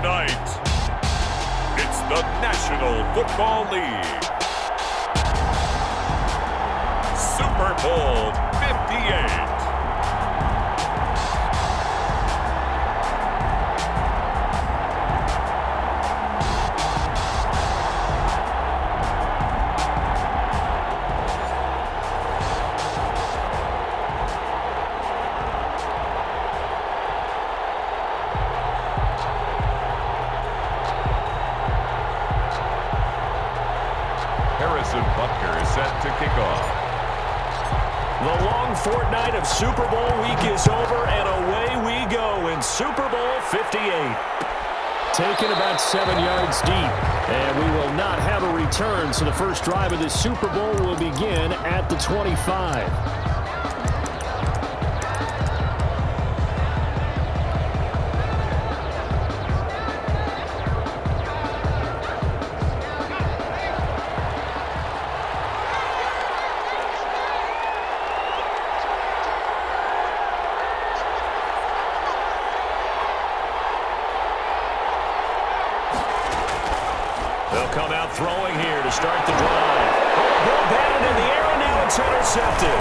tonight, it's the National Football League Super Bowl 58. Harrison Butker is set to kick off. The long fortnight of Super Bowl week is over, and away we go in Super Bowl 58. Taken about 7 yards deep, and we will not have a return, so the first drive of the Super Bowl will begin at the 25. They'll come out throwing here to start the drive. Ball batted in the air, and now it's intercepted.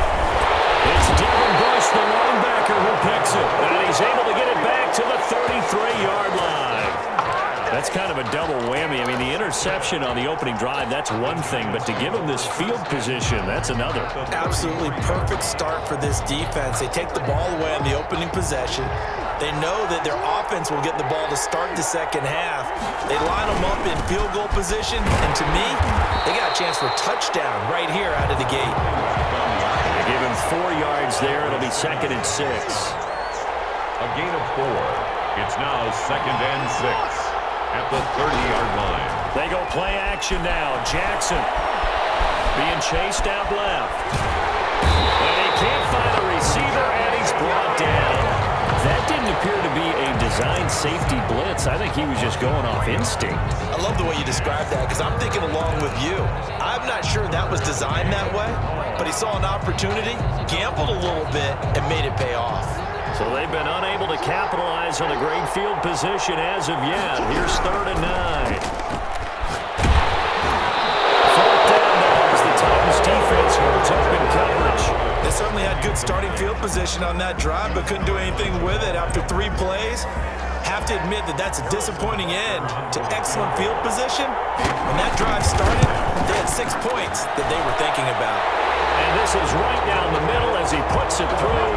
It's Devin Bush, the linebacker, who picks it. And he's able to get it back to the 33-yard line. That's kind of a double whammy. I mean, the interception on the opening drive, that's one thing. But to give him this field position, that's another. Absolutely perfect start for this defense. They take the ball away on the opening possession. They know that their offense will get the ball to start the second half. They line them up in field goal position, and to me, they got a chance for a touchdown right here out of the gate. They give him 4 yards there. It'll be 2nd and 6. A gain of 4. It's now 2nd and 6 at the 30-yard line. They go play action now. Jackson being chased out left. And he can't find a receiver, and he's brought down. That didn't appear to be a designed safety blitz. I think he was just going off instinct. I love the way you described that because I'm thinking along with you. I'm not sure that was designed that way, but he saw an opportunity, gambled a little bit, and made it pay off. So they've been unable to capitalize on a great field position as of yet. Here's 3rd and 9. 4th down now as the Titans defense holds up in coverage. They certainly had good starting field position on that drive, but couldn't do anything with it after 3 plays. Have to admit that that's a disappointing end to excellent field position. When that drive started, they had 6 points that they were thinking about. And this is right down the middle as he puts it through.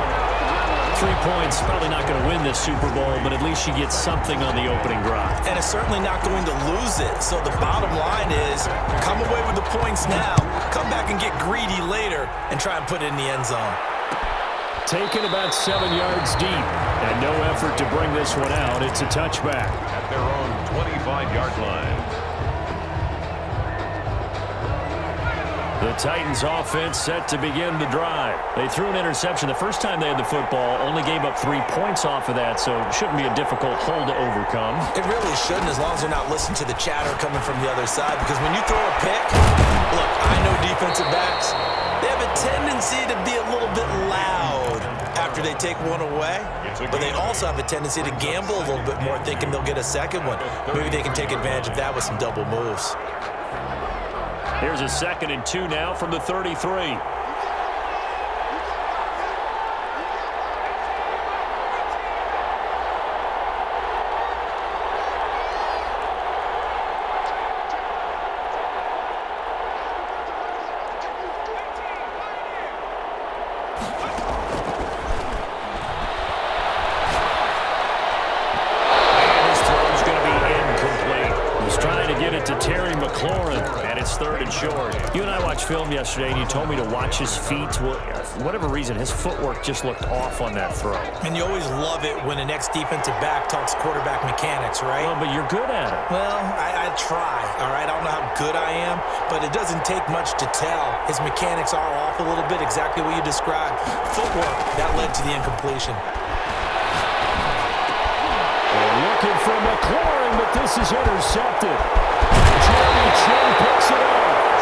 3 points, probably not going to win this Super Bowl, but at least she gets something on the opening drive. And it's certainly not going to lose it. So the bottom line is, come away with the points now, come back and get greedy later, and try and put it in the end zone. Taken about 7 yards deep, and no effort to bring this one out. It's a touchback. At their own 25-yard line. The Titans offense set to begin the drive. They threw an interception the first time they had the football, only gave up 3 points off of that, so it shouldn't be a difficult hole to overcome. It really shouldn't, as long as they're not listening to the chatter coming from the other side, because when you throw a pick, look, I know defensive backs, they have a tendency to be a little bit loud after they take one away, but they also have a tendency to gamble a little bit more, thinking they'll get a second one. Maybe they can take advantage of that with some double moves. Here's a 2nd and 2 now from the 33. It's 3rd and short. You and I watched film yesterday, and you told me to watch his feet. Well, for whatever reason, his footwork just looked off on that throw. And you always love it when an ex-defensive back talks quarterback mechanics, right? Well, but you're good at it. Well, I try, all right? I don't know how good I am, but it doesn't take much to tell. His mechanics are off a little bit, exactly what you described. Footwork, that led to the incompletion. They're looking for McLaurin, but this is intercepted. Jeremy Chin picks it up.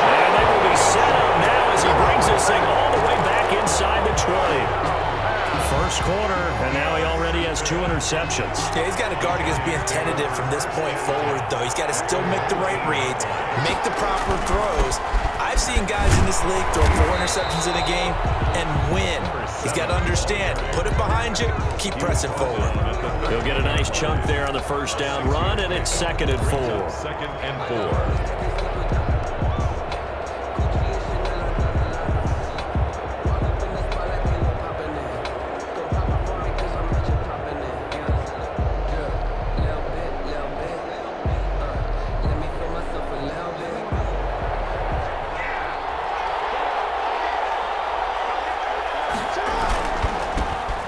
And they will be set up now as he brings this thing all the way back inside the 20. first quarter, and now he already has 2 interceptions. Yeah, he's got to guard against being tentative from this point forward, though. He's got to still make the right reads, make the proper throws. I've seen guys in this league throw 4 interceptions in a game and win. He's got to understand, put it behind you, keep pressing forward. He'll get a nice chunk there on the first down run, and it's 2nd and 4. 2nd and 4.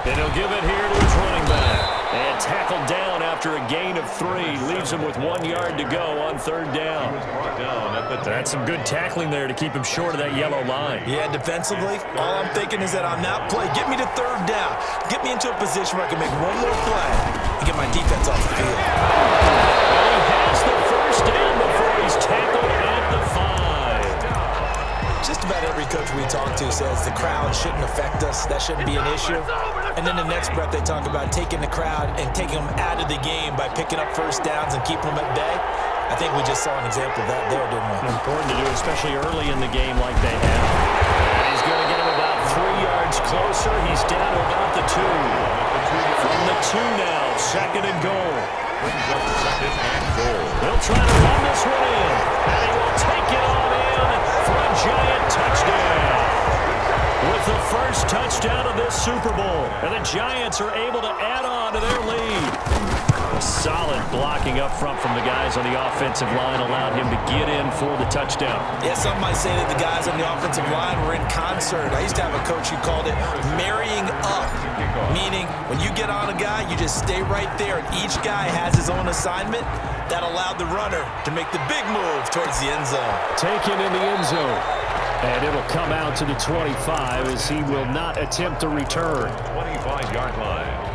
And he'll give it here to his running back. And tackled down after a gain of 3. Leaves him with 1 yard to go on 3rd down. That's some good tackling there to keep him short of that yellow line. Yeah, defensively, all I'm thinking is that on that play, get me to 3rd down. Get me into a position where I can make one more play and get my defense off the field. And he has the first down before he's tackled at the 5. Just about every coach we talk to says the crowd shouldn't affect us. That shouldn't be an issue. And then the next breath they talk about taking the crowd and taking them out of the game by picking up first downs and keeping them at bay. I think we just saw an example of that there, didn't we? Important to do, especially early in the game like they have. And he's going to get him about 3 yards closer. He's down to about the 2. From the 2 now, 2nd and goal. Brings up 2nd and goal. They'll try to run this one in. And he will take it on in for a giant touchdown. With the first touchdown of this Super Bowl. And the Giants are able to add on to their lead. Solid blocking up front from the guys on the offensive line allowed him to get in for the touchdown. Yeah, some might say that the guys on the offensive line were in concert. I used to have a coach who called it marrying up, meaning when you get on a guy, you just stay right there, and each guy has his own assignment. That allowed the runner to make the big move towards the end zone. Taken in the end zone. And it'll come out to the 25 as he will not attempt to return. 25-yard line.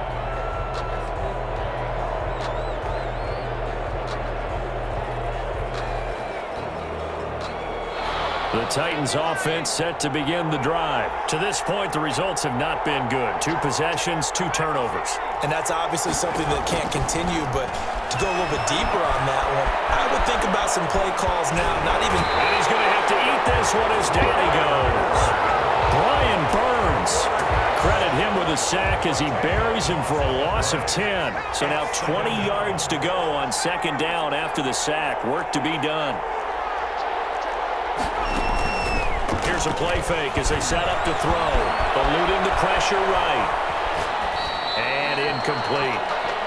The Titans offense set to begin the drive. To this point, the results have not been good. 2 possessions, 2 turnovers. And that's obviously something that can't continue, but to go a little bit deeper on that one, I would think about some play calls now, not even... And he's going to have to eat this one as down he goes. Brian Burns. Credit him with a sack as he buries him for a loss of 10. So now 20 yards to go on 2nd down after the sack. Work to be done. Here's a play fake as they set up to throw. Eluding the pressure right. And incomplete.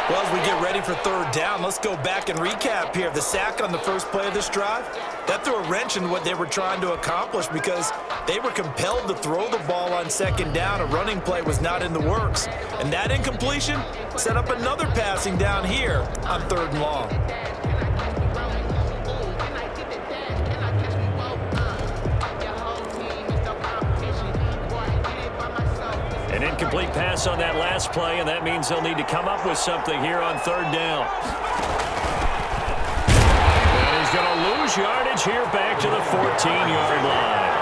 Well, as we get ready for 3rd down, let's go back and recap here. The sack on the first play of this drive, that threw a wrench in what they were trying to accomplish because they were compelled to throw the ball on 2nd down. A running play was not in the works. And that incompletion set up another passing down here on 3rd and long. An incomplete pass on that last play, and that means they'll need to come up with something here on 3rd down. And he's going to lose yardage here back to the 14-yard line.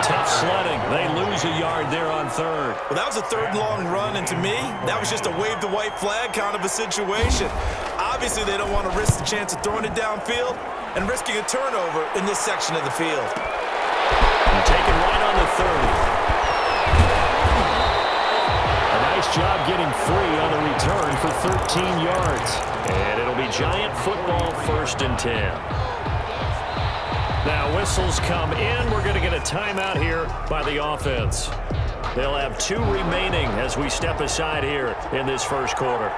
Tough sledding. They lose a yard there on 3rd. Well, that was a 3rd long run, and to me, that was just a wave the white flag kind of a situation. Obviously, they don't want to risk the chance of throwing it downfield and risking a turnover in this section of the field. And taken right on the 30. Nice job getting free on the return for 13 yards. And it'll be Giant football 1st and 10. Now whistles come in. We're going to get a timeout here by the offense. They'll have 2 remaining as we step aside here in this first quarter.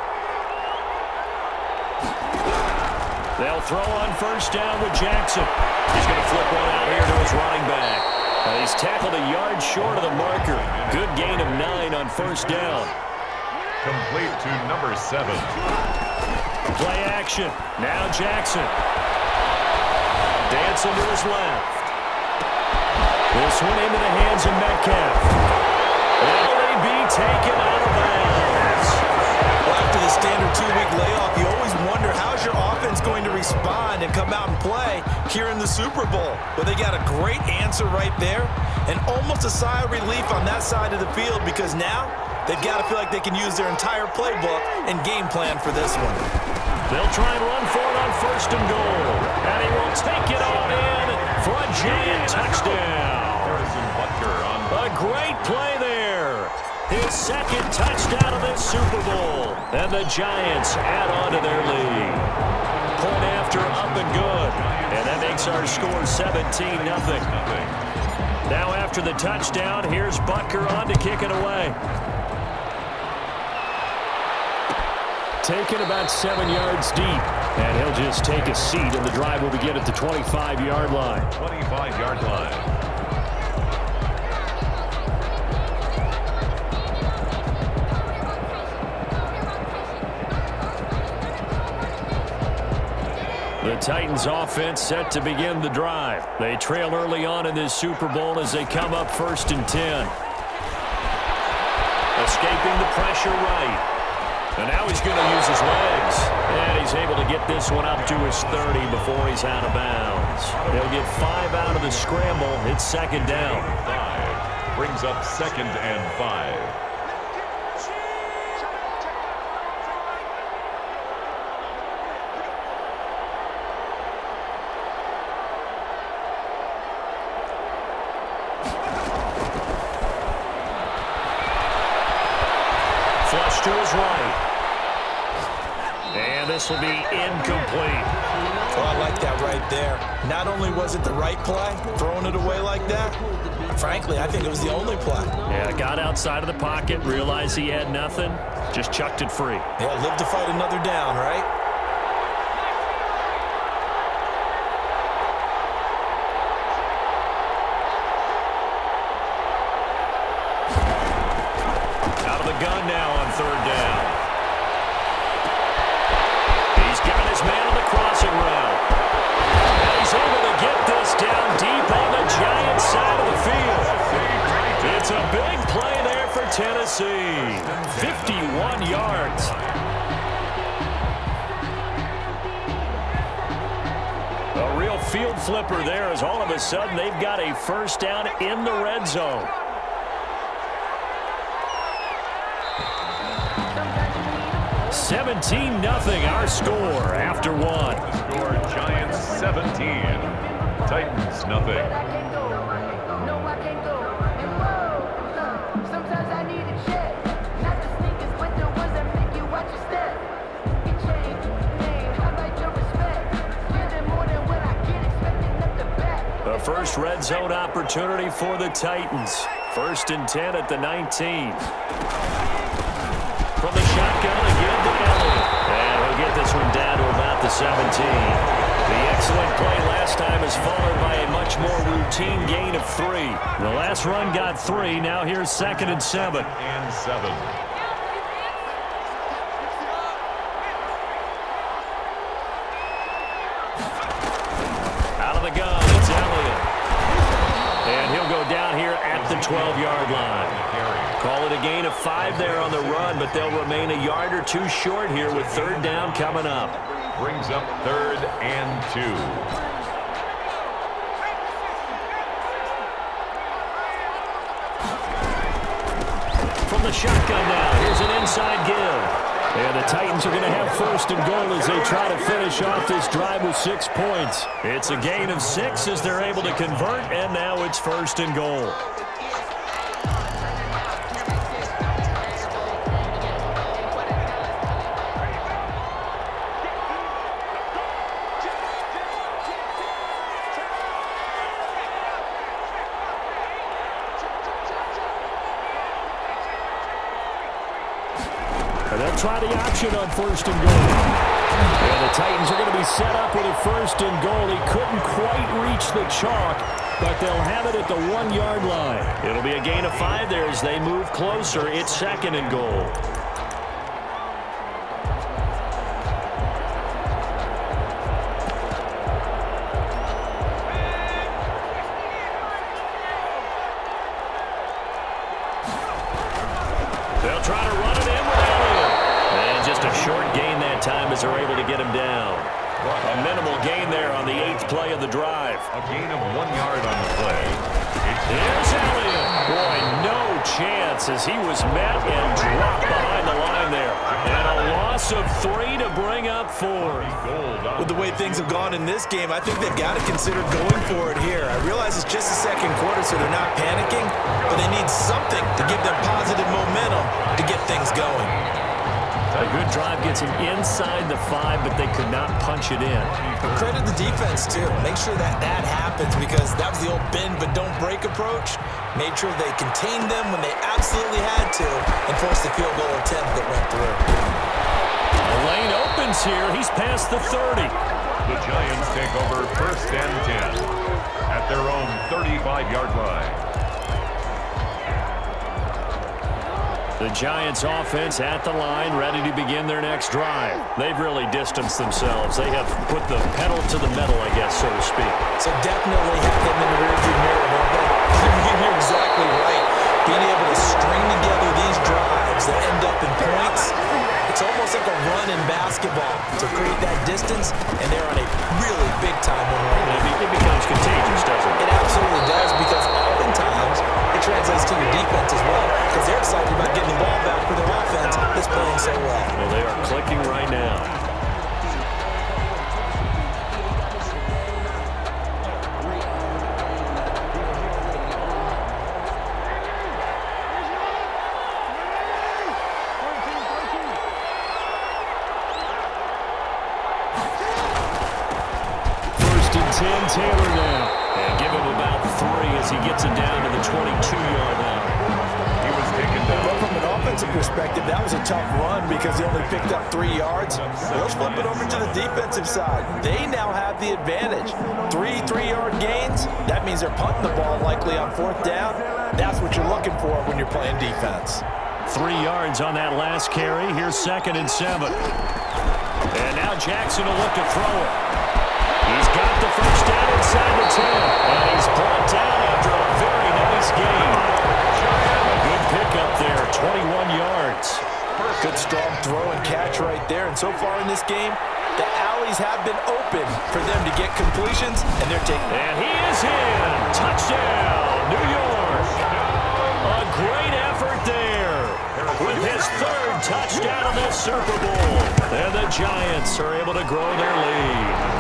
They'll throw on 1st down with Jackson. He's going to flip one out here to his running back. He's tackled a yard short of the marker. Good gain of 9 on 1st down. Complete to number 7. Play action. Now Jackson. Dancing to his left. This one into the hands of Metcalf. Will they be taken out of bounds? Well, after the standard 2-week layoff, you always wonder how's your offense going to respond and come out and play here in the Super Bowl. Well, they got a great answer right there and almost a sigh of relief on that side of the field because now They've got to feel like they can use their entire playbook and game plan for this one. They'll try and run for it on 1st and goal. And he will take it on in for a giant touchdown. Harrison Butker on A great play there. His 2nd touchdown of this Super Bowl. And the Giants add on to their lead. Point after, up and good. And that makes our score 17-0. Now after the touchdown, here's Butker on to kick it away. Taken about 7 yards deep. And he'll just take a seat, and the drive will begin at the 25-yard line. 25-yard line. The Titans offense set to begin the drive. They trail early on in this Super Bowl as they come up 1st and 10. Escaping the pressure right. And now he's going to use his legs. And he's able to get this one up to his 30 before he's out of bounds. He'll get 5 out of the scramble. It's 2nd down. 5 brings up 2nd and 5. Flush to his right. And this will be incomplete. Oh, I like that right there. Not only was it the right play, throwing it away like that, frankly, I think it was the only play. Yeah, got outside of the pocket, realized he had nothing, just chucked it free. Yeah, live to fight another down, right? Out of the gun now on 3rd down. He's got his man on the crossing route. And he's able to get this down deep on the Giants side of the field. It's a big play there for Tennessee. 51 yards. A real field flipper there as all of a sudden they've got a 1st down in the red zone. $17-0 our score after 1. Score Giants 17. Titans nothing. The first red zone opportunity for the Titans. 1st and 10 at the 19. From the shotgun again to Elliott. And he'll get this one down to about the 17. The excellent play last time is followed by a much more routine gain of 3. The last run got 3. Now here's 2nd and 7. And 7. Out of the gun, it's Elliott. And he'll go down here at the 12-yard line. Call it a gain of 5 there on the run, but they'll remain a yard or 2 short here with 3rd down coming up. Brings up 3rd and 2. From the shotgun now, here's an inside give. And the Titans are going to have 1st and goal as they try to finish off this drive with 6 points. It's a gain of 6 as they're able to convert, and now it's 1st and goal. And they'll try the option on 1st and goal. And the Titans are going to be set up with a 1st and goal. He couldn't quite reach the chalk, but they'll have it at the 1-yard line. It'll be a gain of 5 there as they move closer. It's 2nd and goal. They'll try to run it in with Elliott. And just a short gain that time as they're able to get him down. A minimal gain there on the 8th play of the drive. A gain of 1 yard on the play. There's Elliott. Boy, no chance as he was met and dropped behind the line there. And a loss of 3 to bring up 4. With the way things have gone in this game, I think they've got to consider going for it here. I realize it's just the second quarter, so they're not panicking, but they need something to give them positive momentum to get things going. A good drive gets them inside the 5, but they could not punch it in. But credit the defense, too. Make sure that happens because that was the old bend but don't break approach. Made sure they contained them when they absolutely had to and forced the field goal attempt that went through. The lane opens here. He's past the 30. The Giants take over 1st and 10 at their own 35-yard line. The Giants offense at the line, ready to begin their next drive. They've really distanced themselves. They have put the pedal to the metal, I guess, so to speak. So definitely have them in the rearview mirror. You're exactly right. Being able to string together these drives that end up in points, it's almost like a run in basketball to create that distance, and they're on a really big-time one right now. It becomes contagious, doesn't it? It absolutely does, because oftentimes it translates to your defense as well, because they're excited about getting the ball back for their offense that's playing so well. Well, they are clicking right now. Taylor now. And give him about 3 as he gets it down to the 22-yard line. He was taken down. But from an offensive perspective, that was a tough run because he only picked up 3 yards. Let's flip it over to the defensive side. They now have the advantage. 3 3-yard gains. That means they're punting the ball likely on 4th down. That's what you're looking for when you're playing defense. 3 yards on that last carry. Here's 2nd and 7. And now Jackson will look to throw it. He's got the first down inside the 10. And he's brought down after a very nice gain. A good pickup there, 21 yards. Good strong throw and catch right there. And so far in this game, the alleys have been open for them to get completions, and they're taking. And he is in. Touchdown, New York. A great effort there with his 3rd touchdown of this Super Bowl. And the Giants are able to grow their lead.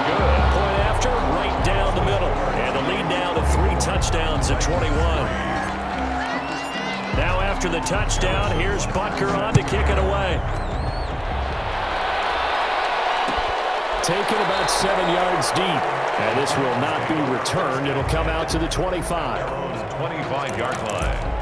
Point after, right down the middle. And the lead now to 3 touchdowns at 21. Now after the touchdown, here's Butker on to kick it away. Taken about 7 yards deep. And this will not be returned. It'll come out to the 25. 25-yard line.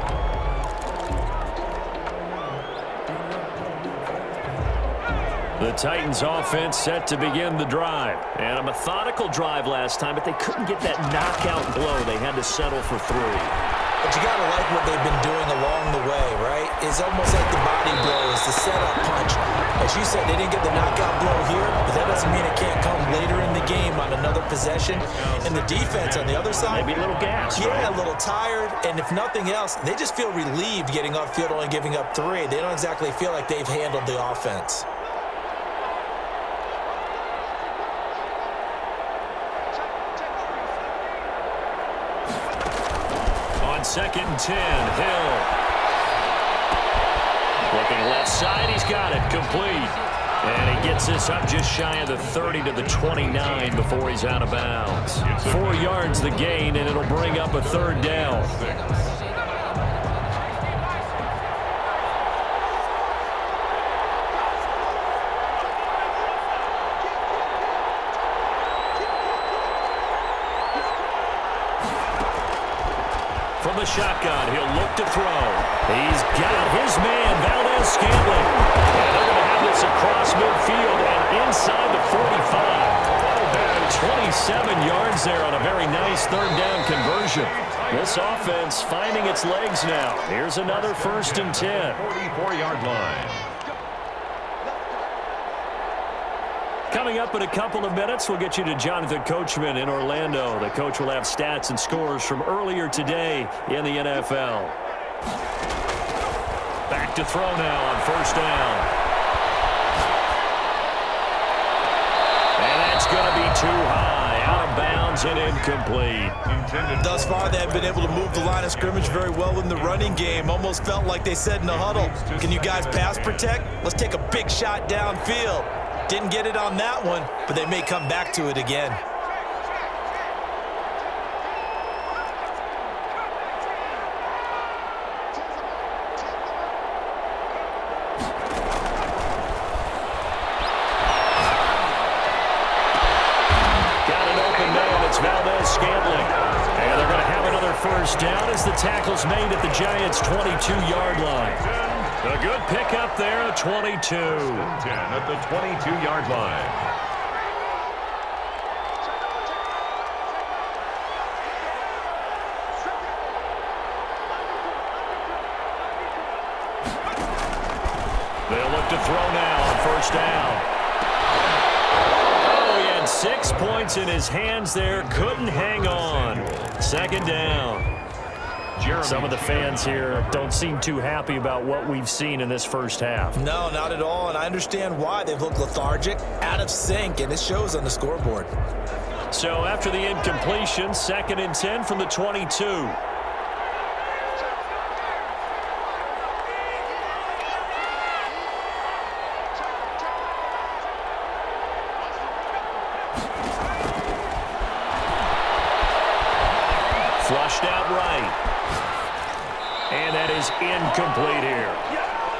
The Titans offense set to begin the drive. And a methodical drive last time, but they couldn't get that knockout blow. They had to settle for 3. But you got to like what they've been doing along the way, right? It's almost like the body blows, the setup punch. As you said, they didn't get the knockout blow here, but that doesn't mean it can't come later in the game on another possession. And the defense on the other side, maybe a little gas. Yeah, right? a little tired. And if nothing else, they just feel relieved getting off field, only giving up 3. They don't exactly feel like they've handled the offense. On 2nd and 10, Hill. Looking left side, he's got it, complete. And he gets this up just shy of the 30 to the 29 before he's out of bounds. 4 yards the gain, and it'll bring up a 3rd down. From the shotgun, he'll look to throw. He's got his man, Valdez-Scantling. And they're going to have this across midfield and inside the 45. 27 yards there on a very nice 3rd down conversion. This offense finding its legs now. Here's another 1st and 10. 44-yard line. Coming up in a couple of minutes, we'll get you to Jonathan Coachman in Orlando. The coach will have stats and scores from earlier today in the NFL. Back to throw now on 1st down. going to be too high, out of bounds and incomplete. Thus far, they have been able to move the line of scrimmage very well in the running game. Almost felt like they said in the huddle, can you guys pass protect? Let's take a big shot downfield. Didn't get it on that one, but they may come back to it again. First down as the tackle's made at the Giants' 22-yard line. A good pickup there at 22. 10 at the 22-yard line. They'll look to throw now on first down. Oh, he had 6 points in his hands there. Couldn't hang on. Second down. Some of the fans here don't seem too happy about what we've seen in this first half. No, not at all, and I understand why. They've looked lethargic, out of sync, and it shows on the scoreboard. So after the incompletion, 2nd and 10 from the 22. Flushed out right. And that is incomplete here.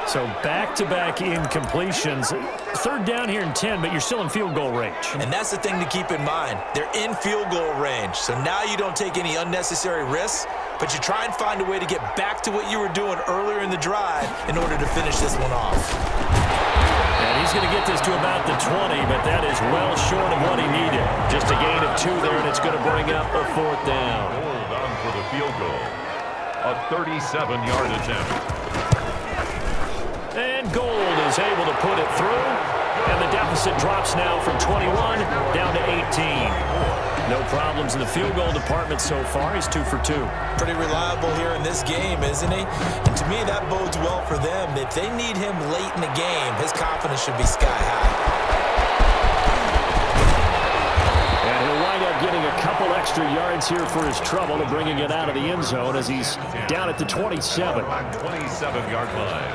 So back-to-back incompletions. 3rd down here and 10, but you're still in field goal range. And that's the thing to keep in mind. They're in field goal range. So now you don't take any unnecessary risks, but you try and find a way to get back to what you were doing earlier in the drive in order to finish this one off. And he's going to get this to about the 20, but that is well short of what he needed. Just a gain of 2 there, and it's going to bring up a 4th down. Hold on for the field goal. A 37-yard attempt. And Gould is able to put it through. And the deficit drops now from 21 down to 18. No problems in the field goal department so far. He's 2 for 2. Pretty reliable here in this game, isn't he? And to me, that bodes well for them. If they need him late in the game, his confidence should be sky high. Getting a couple extra yards here for his trouble and bringing it out of the end zone as he's down at the 27. 27-yard line.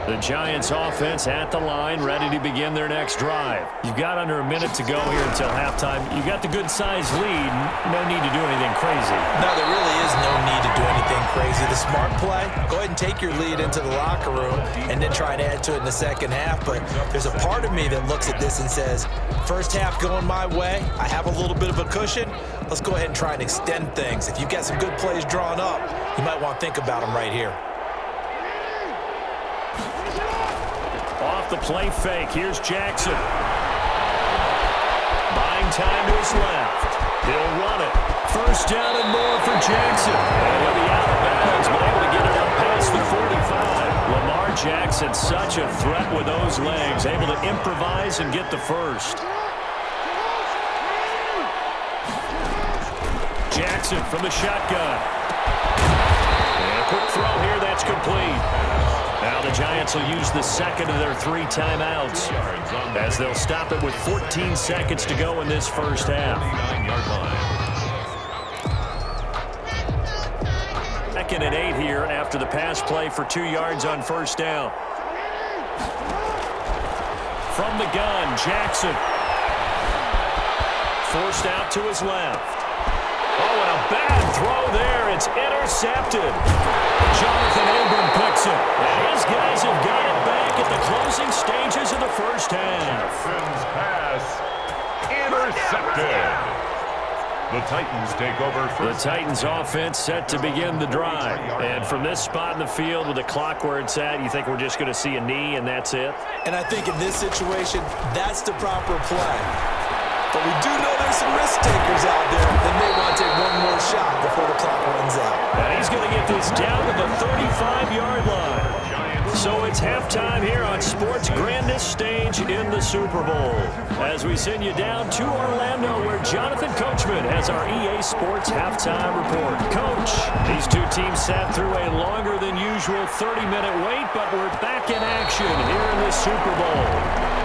The Giants offense at the line, ready to begin their next drive. You've got under a minute to go here until halftime. You've got the good-sized lead. No need to do anything crazy. No, there really is no need to do anything crazy. The smart play, go ahead and take your lead into the locker room and then try and add to it in the second half. But there's a part of me that looks at this and says, first half going my way, I have a little bit of a cushion. Let's go ahead and try and extend things. If you've got some good plays drawn up, you might want to think about them right here. Off the play fake, here's Jackson. Buying time to his left. He'll run it. First down and more for Jackson. And he'll be out of bounds, but able to get it up past the 45. Lamar Jackson, such a threat with those legs, able to improvise and get the first. Jackson from the shotgun. And a quick throw here, that's complete. Now the Giants will use the second of their 3 timeouts as they'll stop it with 14 seconds to go in this first half. 2nd and 8 here after the pass play for 2 yards on first down. From the gun, Jackson. Forced out to his left. Oh, and a bad throw there. It's intercepted. Jonathan Abram picks it. And his guys have got it back at the closing stages of the first half. Jackson's pass intercepted. The Titans take over first. The Titans offense set to begin the drive. And from this spot in the field with the clock where it's at, you think we're just going to see a knee and that's it? And I think in this situation, that's the proper play. But we do know there's some risk takers out there that may want to take one more shot before the clock runs out. And he's going to get this down to the 35-yard line. So it's halftime here on sports' grandest stage in the Super Bowl. As we send you down to Orlando, where Jonathan Coachman has our EA Sports halftime report. Coach, these two teams sat through a longer than usual 30-minute wait, but we're back in action here in the Super Bowl.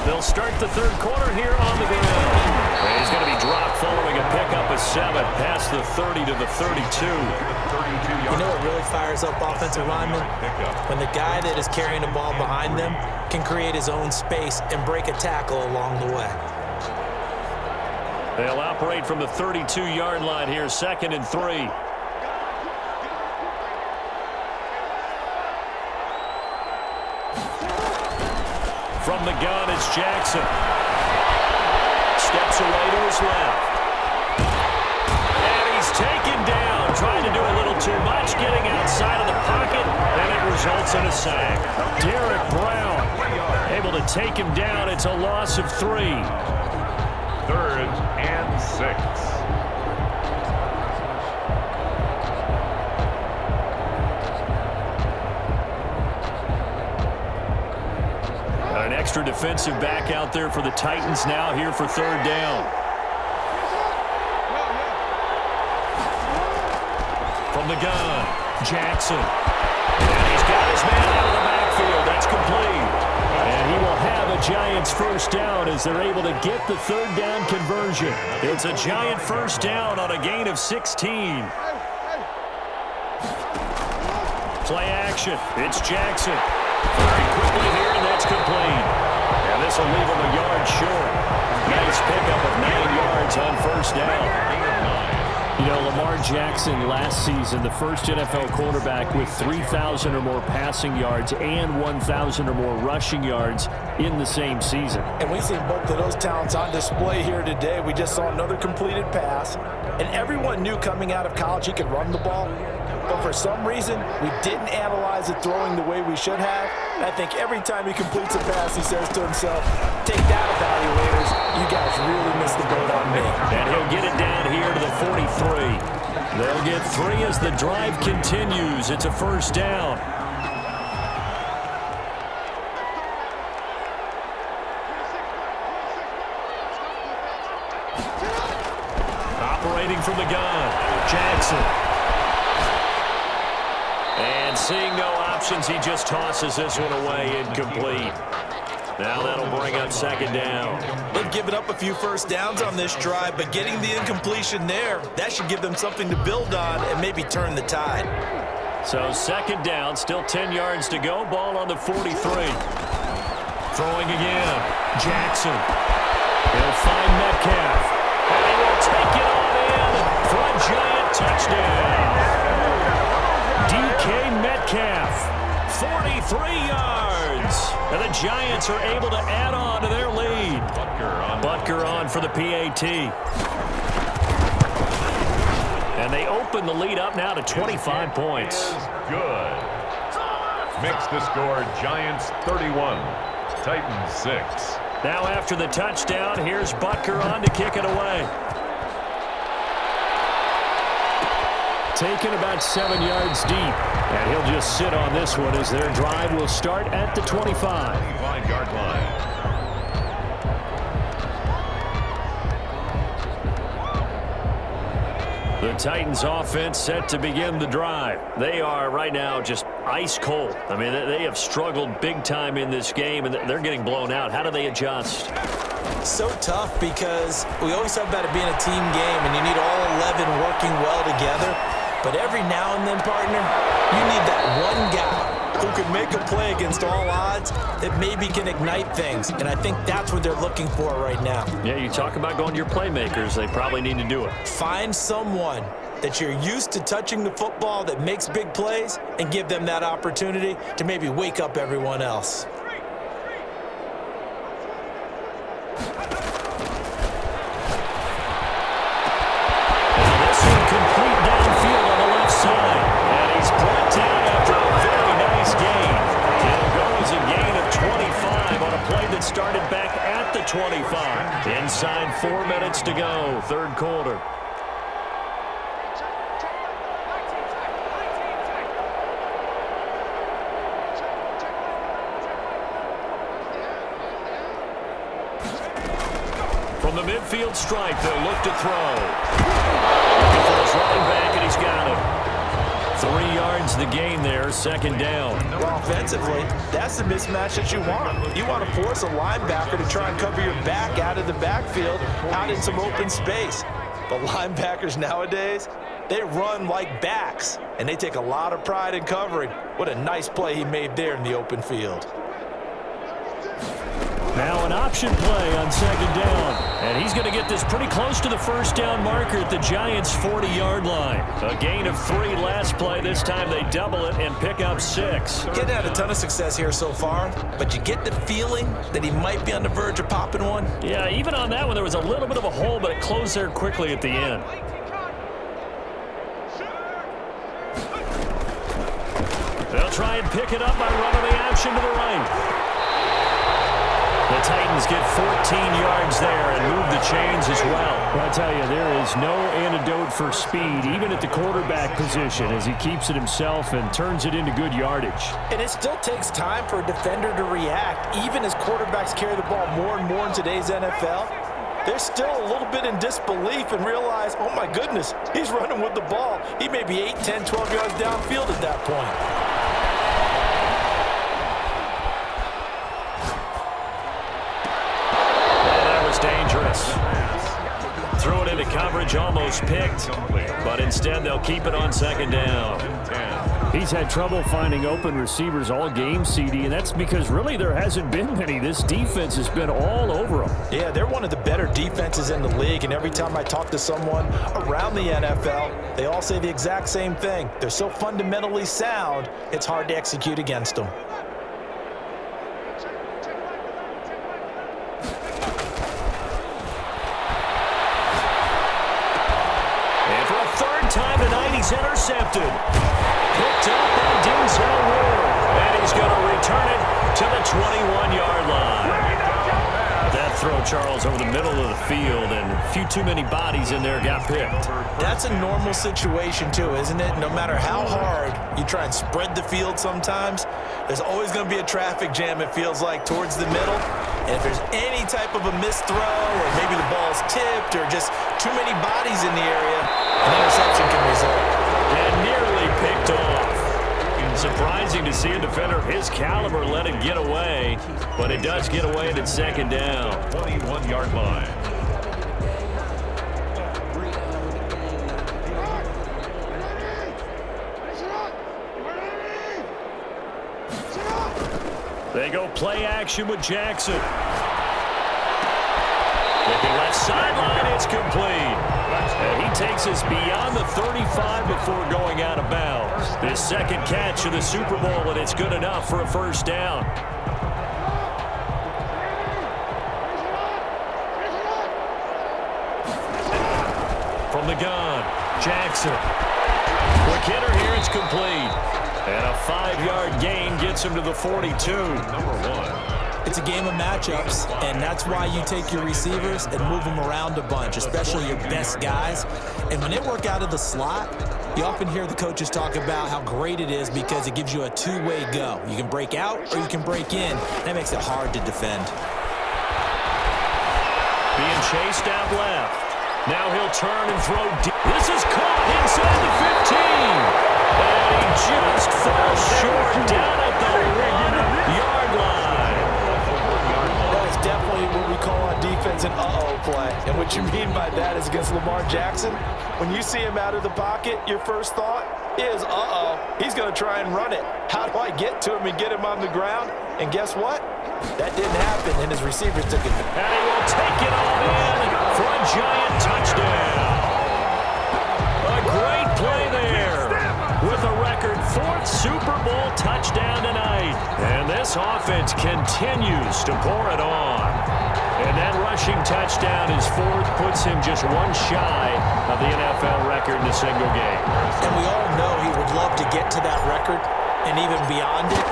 They'll start the third quarter here on the ground. And he's going to be dropped following a pickup of 7 past the 30 to the 32. You know what really fires up offensive linemen? When the guy that is carrying the ball behind them can create his own space and break a tackle along the way. They'll operate from the 32-yard line here, 2nd and 3. From the gun, it's Jackson. Steps away to his left. And he's taken down, trying to do a little too much, getting outside of the pocket, and it results in a sack. Derek Brown able to take him down. It's a loss of 3. 3rd and 6. An extra defensive back out there for the Titans now here for 3rd down. From the gun, Jackson. And he's got his man out of the backfield. That's complete. And he will have a Giants first down as they're able to get the 3rd down conversion. It's a Giant first down on a gain of 16. Play action. It's Jackson. Very quickly here, and that's complete. And this will leave him a yard short. Nice pickup of 9 yards on first down. You know, Lamar Jackson last season, the first NFL quarterback with 3,000 or more passing yards and 1,000 or more rushing yards in the same season. And we see both of those talents on display here today. We just saw another completed pass. And everyone knew coming out of college he could run the ball. But for some reason, we didn't analyze it throwing the way we should have. And I think every time he completes a pass, he says to himself, take that, evaluators. You guys really missed the boat on me. And he'll get it down here to the 43. They'll get 3 as the drive continues. It's a first down. Operating from the gun, Jackson. And seeing no options, he just tosses this one away, incomplete. Now that'll bring up 2nd down. They've given up a few first downs on this drive, but getting the incompletion there, that should give them something to build on and maybe turn the tide. So 2nd down, still 10 yards to go. Ball on the 43. Throwing again, Jackson. He'll find Metcalf. And he will take it on in for a Giant touchdown. DK Metcalf, 43 yards. And the Giants are able to add on to their lead. Butker on for the PAT. And they open the lead up now to 25 points. Good. Makes the score Giants 31, Titans 6. Now after the touchdown, here's Butker on to kick it away. Taken about 7 yards deep. And he'll just sit on this one as their drive will start at the 25. 25-yard line. The Titans offense set to begin the drive. They are right now just ice cold. I mean, they have struggled big time in this game, and they're getting blown out. How do they adjust? So tough because we always talk about it being a team game, and you need all 11 working well together. But every now and then, partner, you need that one guy who can make a play against all odds that maybe can ignite things. And I think that's what they're looking for right now. Yeah, you talk about going to your playmakers. They probably need to do it. Find someone that you're used to touching the football that makes big plays and give them that opportunity to maybe wake up everyone else. 25. Inside 4 minutes to go, third quarter. From the midfield stripe, they'll look to throw. Looking for his running back, and he's got him. 3 yards the gain there, second down. Well, offensively, that's the mismatch that you want. You want to force a linebacker to try and cover your back out of the backfield, out in some open space. But linebackers nowadays, they run like backs, and they take a lot of pride in covering. What a nice play he made there in the open field. Now an option play on second down. And he's going to get this pretty close to the first down marker at the Giants' 40-yard line. A gain of 3 last play. This time they double it and pick up 6. Getting had a ton of success here so far, but you get the feeling that he might be on the verge of popping one. Yeah, even on that one, there was a little bit of a hole, but it closed there quickly at the end. They'll try and pick it up by running the option to the right. The Titans get 14 yards there and move the chains as well. Well, I tell you, there is no antidote for speed, even at the quarterback position, as he keeps it himself and turns it into good yardage. And it still takes time for a defender to react, even as quarterbacks carry the ball more and more in today's NFL. They're still a little bit in disbelief and realize, oh my goodness, he's running with the ball. He may be 8, 10, 12 yards downfield at that point. Dangerous. Threw it into coverage, almost picked, but instead they'll keep it on second down. He's had trouble finding open receivers all game, CD, and that's because really there hasn't been many. This defense has been all over him. Yeah, they're one of the better defenses in the league, and every time I talk to someone around the NFL, they all say the exact same thing. They're so fundamentally sound, it's hard to execute against them. Time tonight, he's intercepted. Picked up by Denzel Ward. And he's going to return it to the 21-yard line. That throw, Charles, over the middle of the field, and a few too many bodies in there got picked. That's a normal situation, too, isn't it? No matter how hard you try and spread the field sometimes, there's always going to be a traffic jam, it feels like, towards the middle. And if there's any type of a missed throw, or maybe the ball's tipped, or just too many bodies in the area, an interception can result. And nearly picked off. Surprising to see a defender of his caliber let it get away, but it does get away at its second down. 21-yard line. They go play action with Jackson. Looking left sideline, it's complete. And he takes us beyond the 35 before going out of bounds. His second catch of the Super Bowl, and it's good enough for a first down. From the gun, Jackson. Quick hitter here, it's complete. And a 5-yard gain gets him to the 42. Number 1. It's a game of matchups, and that's why you take your receivers and move them around a bunch, especially your best guys. And when they work out of the slot, you often hear the coaches talk about how great it is because it gives you a two-way go. You can break out or you can break in. That makes it hard to defend. Being chased out left. Now he'll turn and throw deep. This is caught inside the 15. And he just falls short down at the 1-yard line. That is definitely what we call on defense an uh-oh play. And what you mean by that is against Lamar Jackson, when you see him out of the pocket, your first thought is, uh-oh, he's going to try and run it. How do I get to him and get him on the ground? And guess what? That didn't happen, and his receivers took it. And he will take it all in for a giant touchdown. A great play there with a record 4th Super Bowl touchdown tonight. And this offense continues to pour it on. And that rushing touchdown, his 4th, puts him just one shy of the NFL record in a single game. And we all know he would love to get to that record and even beyond it,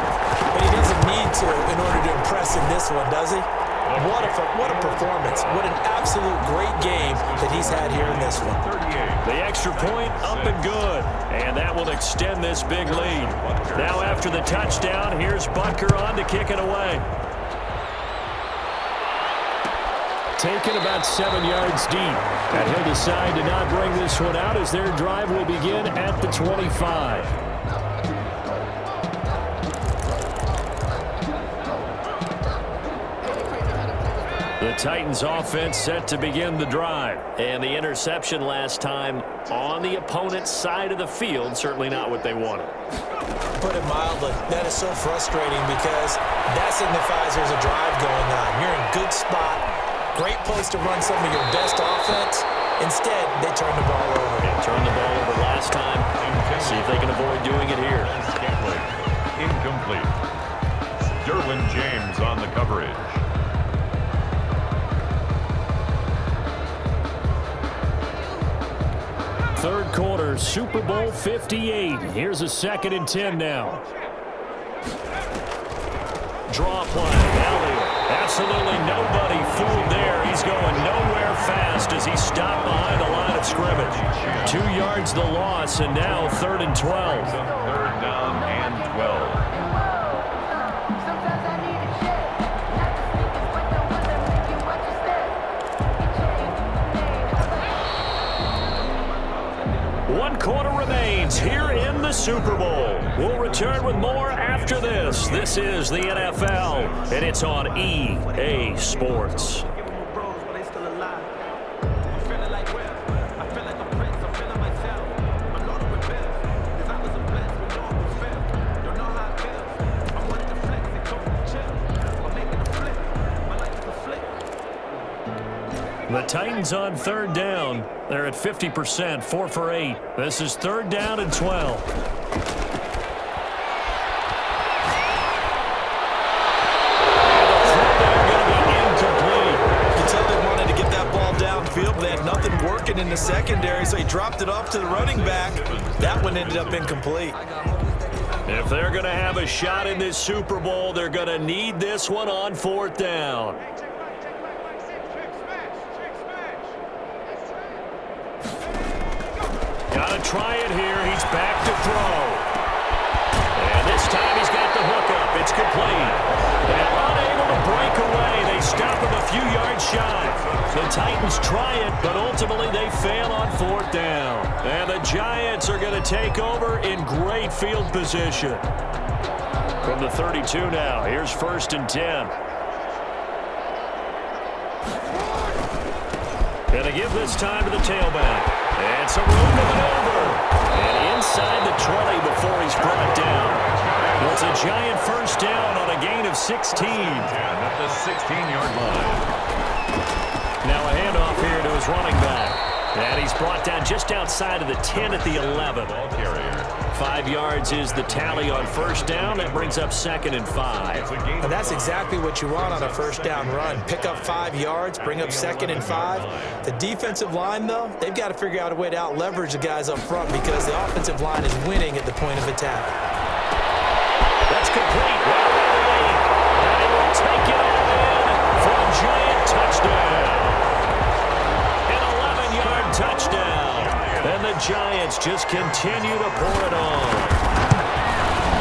but he doesn't need to in order to impress in this one, does he? What a performance. What an absolute great game that he's had here in this one. 38. The extra point up and good. And that will extend this big lead. Now after the touchdown, here's Butker on to kick it away. Taken about 7 yards deep. And he'll decide to not bring this one out as their drive will begin at the 25. The Titans offense set to begin the drive. And the interception last time on the opponent's side of the field, certainly not what they wanted. Put it mildly, that is so frustrating because that signifies there's a drive going on. You're in a good spot, great place to run some of your best offense. Instead, they turn the ball over. They turned the ball over last time. See if they can avoid doing it here. Incomplete. Derwin James on the coverage. Third quarter, Super Bowl 58. Here's a 2nd and 10 now. Draw play. Elliott. Absolutely nobody fooled there. He's going nowhere fast as he stopped behind the line of scrimmage. 2 yards the loss, and now 3rd and 12. Third down and 12. One quarter remains here in the Super Bowl. We'll return with more after this. This is the NFL, and it's on EA Sports. The Titans on 3rd down. They're at 50%, 4 for 8. This is 3rd down and 12. Field, they had nothing working in the secondary, so he dropped it off to the running back. That one ended up incomplete. If they're going to have a shot in this Super Bowl, they're going to need this one on 4th down. Got to try it here. He's back to throw. And this time he's got the hook up. It's complete. They're unable to break away. They stop him a few yards shy. The Titans try it, but ultimately they fail on 4th down. And the Giants are going to take over in great field position. From the 32 now, here's 1st and 10. And they give this time to the tailback. And some room to maneuver. And inside the 20 before he's brought down. It's a Giant 1st down on a gain of 16. At the 16-yard line. Now a handoff here to his running back. And he's brought down just outside of the 10 at the 11. 5 yards is the tally on 1st down. That brings up 2nd and 5. And that's exactly what you want on a 1st down run. Pick up 5 yards, bring up 2nd and 5. The defensive line, though, they've got to figure out a way to out-leverage the guys up front because the offensive line is winning at the point of attack. That's complete. Right around the lane. And they will take it all in for a Giant touchdown. Touchdown. And the Giants just continue to pour it on.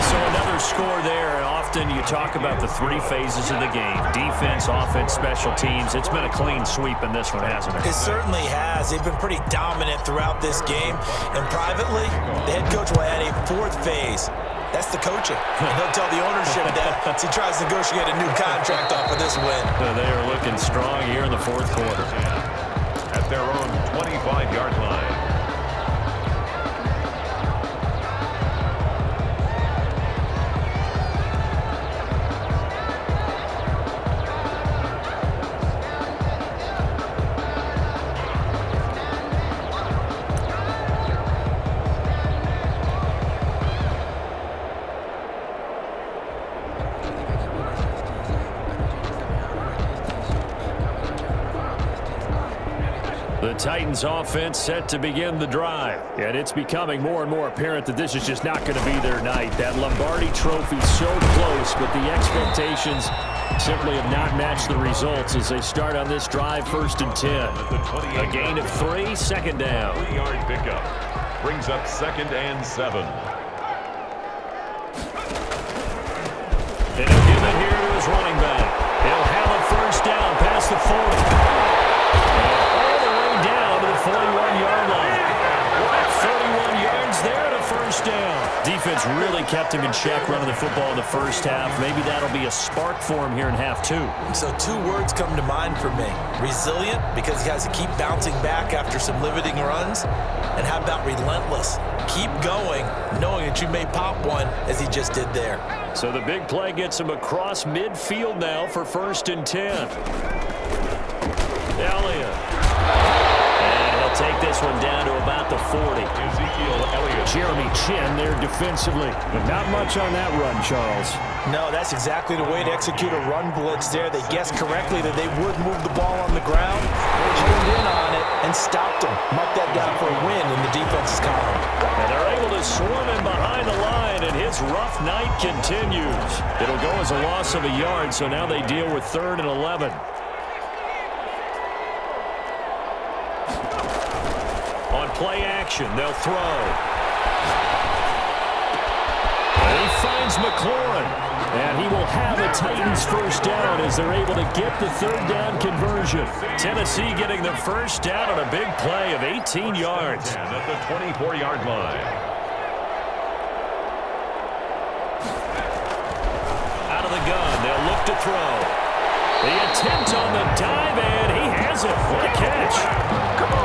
So another score there. Often you talk about the 3 phases of the game. Defense, offense, special teams. It's been a clean sweep in this one, hasn't it? It certainly has. They've been pretty dominant throughout this game. And privately, the head coach will add a 4th phase. That's the coaching. And he'll tell the ownership that as he tries to negotiate a new contract off of this win. They are looking strong here in the 4th quarter. At their own 25-yard line. The Titans offense set to begin the drive. And it's becoming more and more apparent that this is just not going to be their night. That Lombardi trophy so close, but the expectations simply have not matched the results as they start on this drive, 1st and 10. A gain of 3, second down. 3-yard pickup brings up 2nd and 7. And he'll give it here to his running back. He'll have a first down past the 40. All the way down to the 41-yard line. 31 yards there and a first down. Defense really kept him in check running the football in the first half. Maybe that'll be a spark for him here in half 2. So 2 words come to mind for me. Resilient, because he has to keep bouncing back after some limiting runs. And how about relentless? Keep going, knowing that you may pop one, as he just did there. So the big play gets him across midfield now for 1st and 10. Elliott. And he'll take this one down to about the 40. Ezekiel Elliott. Jeremy Chin there defensively. But not much on that run, Charles. No, that's exactly the way to execute a run blitz there. They guessed correctly that they would move the ball on the ground, honed in on it, and stopped them. Mark that down for a win in the defense's column. And they're able to swarm him behind the line, and his rough night continues. It'll go as a loss of a yard, so now they deal with 3rd and 11. On play action, they'll throw. And he finds McLaurin. And he will have a Titans first down as they're able to get the 3rd down conversion. Tennessee getting their first down on a big play of 18 yards. And at the 24-yard line. Out of the gun, they'll look to throw. The attempt on the dive, and he has it. What a catch.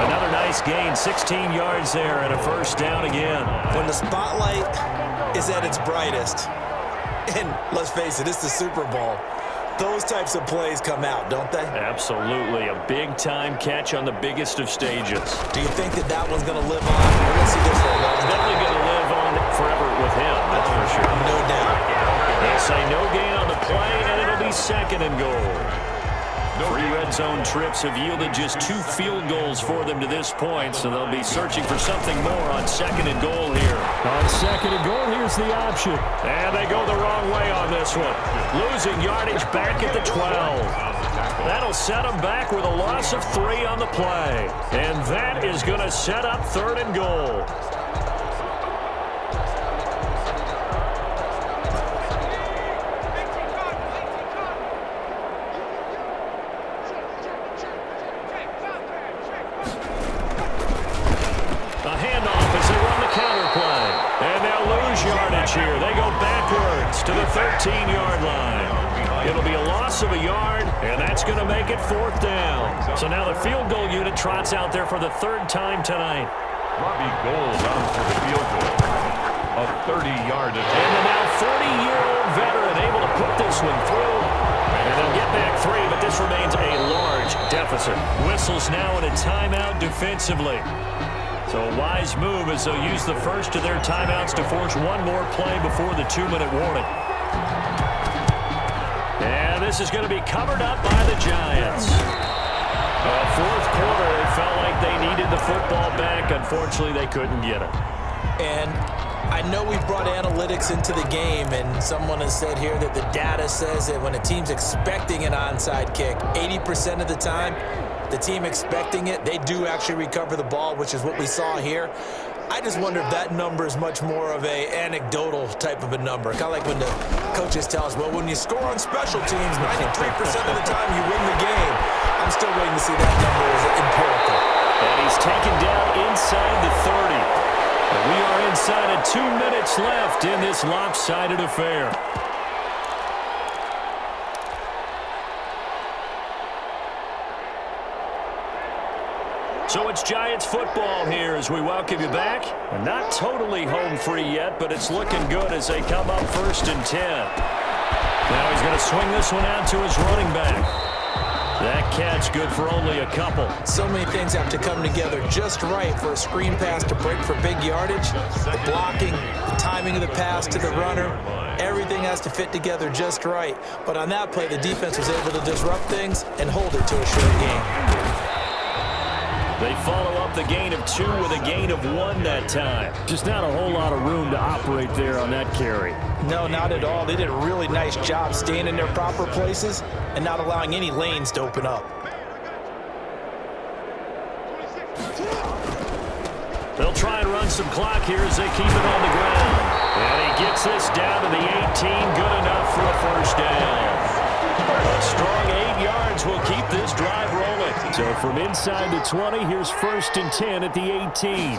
Another nice gain, 16 yards there, and a first down again. When the spotlight is at its brightest, and let's face it, it's the Super Bowl, those types of plays come out, don't they? Absolutely. A big-time catch on the biggest of stages. Do you think that one's going to live on? We're going to see this for a long It's time. definitely going to live on forever with him, that's for sure. No doubt. They'll say no gain on the play, and it'll be 2nd and goal. 3 red zone trips have yielded just 2 field goals for them to this point, so they'll be searching for something more on 2nd and goal here. On 2nd and goal, here's the option. And they go the wrong way on this one. Losing yardage back at the 12. That'll set them back with a loss of 3 on the play. And that is going to set up 3rd and goal. Here. They go backwards to the 13-yard line. It'll be a loss of a yard, and that's going to make it 4th down. So now the field goal unit trots out there for the 3rd time tonight. Robbie Gould on for the field goal. A 30-yard attempt. And the now 40-year-old veteran able to put this one through. And they'll get back 3, but this remains a large deficit. Whistles now in a timeout defensively. So a wise move as they'll use the first of their timeouts to force one more play before the 2-minute warning. And this is going to be covered up by the Giants. 4th quarter, they felt like they needed the football back. Unfortunately, they couldn't get it. And I know we've brought analytics into the game, and someone has said here that the data says that when a team's expecting an onside kick, 80% of the time, the team expecting it, they do actually recover the ball, which is what we saw here. I just wonder if that number is much more of a anecdotal type of a number. Kind of like when the coaches tell us, well, when you score on special teams, 93% of the time you win the game. I'm still waiting to see that number as empirical. And he's taken down inside the 30. And we are inside of 2 minutes left in this lopsided affair. So it's Giants football here as we welcome you back. And not totally home free yet, but it's looking good as they come up 1st and 10. Now he's going to swing this one out to his running back. That catch good for only a couple. So many things have to come together just right for a screen pass to break for big yardage. The blocking, the timing of the pass to the runner, everything has to fit together just right. But on that play, the defense was able to disrupt things and hold it to a short game. They follow up the gain of 2 with a gain of 1 that time. Just not a whole lot of room to operate there on that carry. No, not at all. They did a really nice job staying in their proper places and not allowing any lanes to open up. They'll try and run some clock here as they keep it on the ground. And he gets this down to the 18, good enough for a first down. A strong 8 yards will keep this drive rolling. So from inside the 20, here's 1st and 10 at the 18.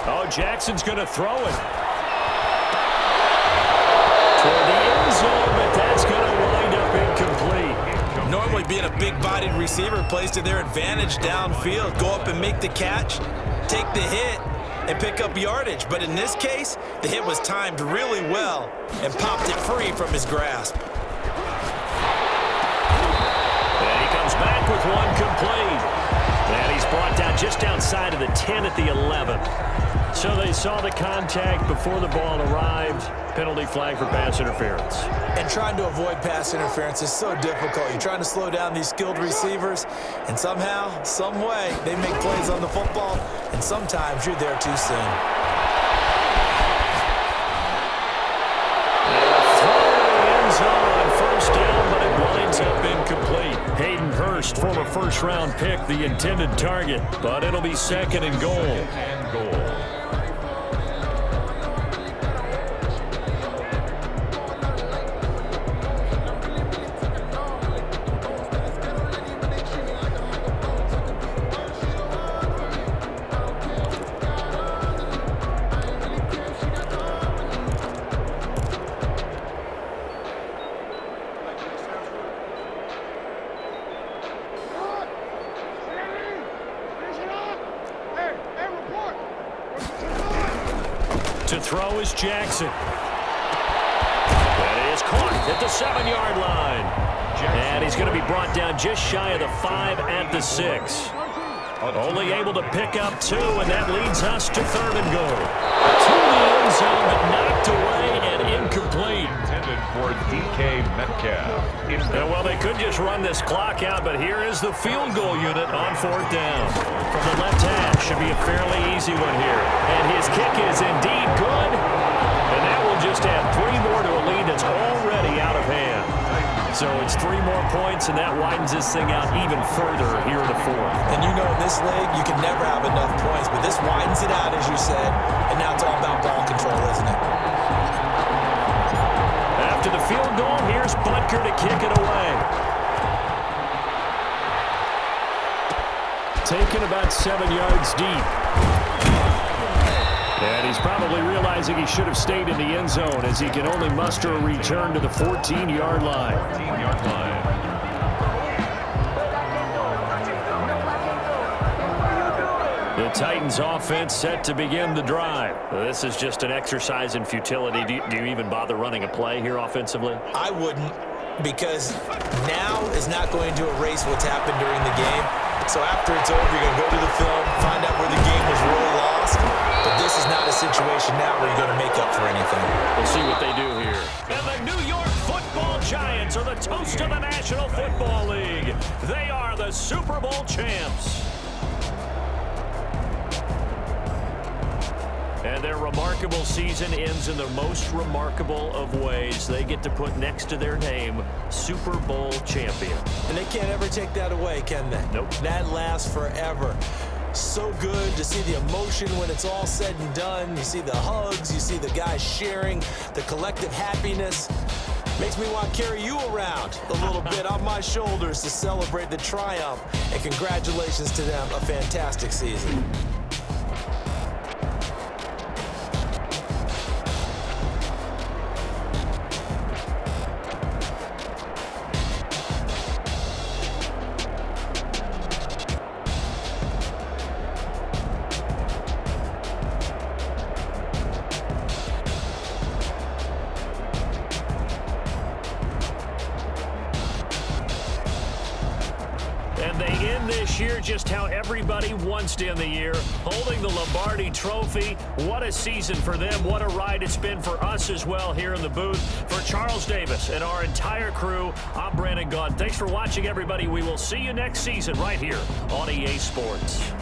Oh, Jackson's going to throw it toward the end zone, but that's going to wind up incomplete. Normally being a big-bodied receiver plays to their advantage downfield. Go up and make the catch, take the hit, and pick up yardage. But in this case, the hit was timed really well and popped it free from his grasp. And he comes back with one complete. And he's brought down just outside of the 10 at the 11. So they saw the contact before the ball arrived. Penalty flag for pass interference. And trying to avoid pass interference is so difficult. You're trying to slow down these skilled receivers, and somehow, some way, they make plays on the football, and sometimes you're there too soon. End zone on first down, but it winds up incomplete. Hayden Hurst, former first-round pick, the intended target, but it'll be 2nd and goal. To throw is Jackson. That is caught at the 7-yard line. And he's going to be brought down just shy of the 5 at the 6. Only able to pick up 2, and that leads us to 3rd and goal. To the end zone, but knocked away and incomplete. Intended for DK Metcalf. Well, they could just run this clock out, but here is the field goal unit on 4th down. From the left hash, should be a fairly easy one here. And his kick is indeed good. And that will just add 3 more to a lead that's already out of hand. So it's 3 more points, and that widens this thing out even further here in the 4th. And you know in this league, you can never have enough points, but this widens it out, as you said, and now it's all about ball control, isn't it? After the field goal, here's Butker to kick it away. Taken about 7 yards deep. And he's probably realizing he should have stayed in the end zone as he can only muster a return to the 14-yard line. 14-yard line. The Titans offense set to begin the drive. This is just an exercise in futility. Do you even bother running a play here offensively? I wouldn't, because now is not going to erase what's happened during the game. So after it's over, you're going to go to the film, find out where the game was really lost. But this is not a situation now where you're going to make up for anything. We'll see what they do here. And the New York Football Giants are the toast of the National Football League. They are the Super Bowl champs. And their remarkable season ends in the most remarkable of ways. They get to put next to their name, Super Bowl champion. And they can't ever take that away, can they? Nope. That lasts forever. So good to see the emotion when it's all said and done. You see the hugs, you see the guys sharing, the collective happiness. Makes me want to carry you around a little bit on my shoulders to celebrate the triumph. And congratulations to them, a fantastic season. this year just how everybody wants to end the year, holding the Lombardi Trophy. What a season for them. What a ride it's been for us as well here in the booth. For Charles Davis and our entire crew, I'm Brandon Gaudin. Thanks for watching, everybody. We will see you next season right here on EA Sports.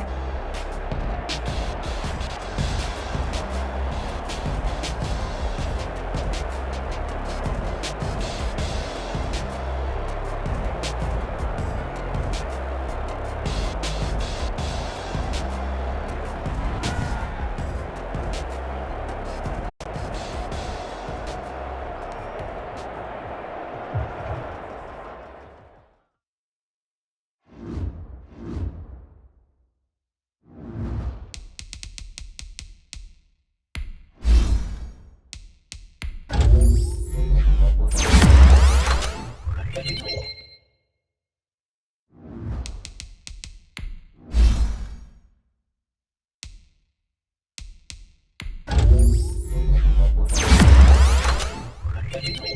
Thank you.